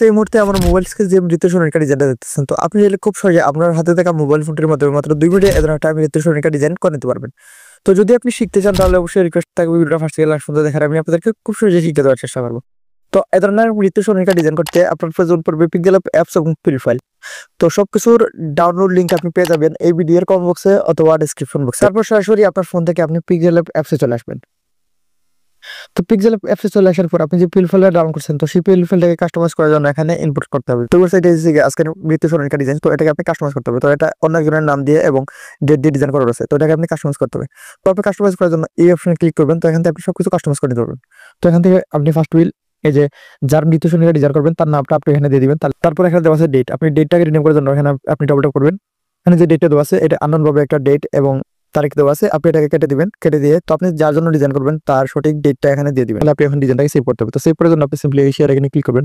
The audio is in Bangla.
এই মুহূর্তে আমার মোবাইল স্ক্রিনে যে নৃত্য সঙ্গীতটা ডিজাইনটা দেখতেছেন, তো আপনি চাইলে খুব সহজে আপনার হাতে থাকা মোবাইল ফোনটির মাধ্যমে মাত্র 2 মিনিটে এ ধরনের একটা নৃত্য সঙ্গীতটা ডিজাইন করে নিতে পারবেন। তো যদি আপনি শিখতে চান তাহলে অবশ্যই রিকোয়েস্ট থাকবে ভিডিওটা ফার্স্ট থেকে লাস্ট পর্যন্ত দেখার, আমি আপনাদেরকে খুব সহজে শিখে দেওয়ার চেষ্টা করব। তো এ ধরনের নৃত্য সঙ্গীতটা ডিজাইন করতে আপনার প্রয়োজন পড়বে পিক্সেল অ্যাপস এবং ফ্রি ফাইল। তো সবকিছুর ডাউনলোড লিংক আপনি পেয়ে যাবেন এই ভিডিওর কমেন্ট বক্সে অথবা ডেসক্রিপশন বক্সে। তারপর সরাসরি আপনার ফোন থেকে আপনি পিক্সেল অ্যাপসে চলে আসবেন। তো পিক্সেল অ্যাপসে চলে আসার পর আপনি যে পিল ফাইলটা ডাউনলোড করছেন, তো সেই পিল ফাইলটাকে কাস্টমাইজ করার জন্য এখানে ইনপুট করতে হবে। তো ওয়েবসাইটে এসে আজকের নৃত্য সঙ্গীতটা ডিজাইন, তো এটাকে আপনি কাস্টমাইজ করতে হবে। তো এটা অন্য একজনের নাম দিয়ে এবং ডেট দিয়ে ডিজাইন করা রয়েছে, তো এটাকে আপনি কাস্টমাইজ করতে হবে। তো আপনি কাস্টমাইজ করার জন্য এই অপশনে ক্লিক করবেন। তো এখান থেকে আপনি সবকিছু কাস্টমাইজ করে নিতে পারবেন। তো এখান থেকে আপনি ফার্স্ট উইল এই যে যার নৃত্য সঙ্গীতটা ডিজাইন করবেন তার নামটা আপনি এখানে দিয়ে দিবেন। তারপর এখানে দেওয়া আছে ডেট, আপনি ডেটটাকে রিনেম করার জন্য এখানে আপনি ডবল ট্যাপ করবেন। এখানে যে ডেটটা দেওয়া আছে এটা আননোন ভাবে একটা ডেট এবং তারিখ দেওয়া আছে, আপনি এটাকে কেটে দিবেন। কেটে দিয়ে তো আপনি যার জন্য ডিজাইন করবেন তার সঠিক ডেটটা এখানে দিয়ে দিবেন। তাহলে আপনি এখন ডিজাইনটাকে সেভ করতে হবে। তো সেভ করার জন্য আপনি সিম্পলি শেয়ার এখানে ক্লিক করবেন।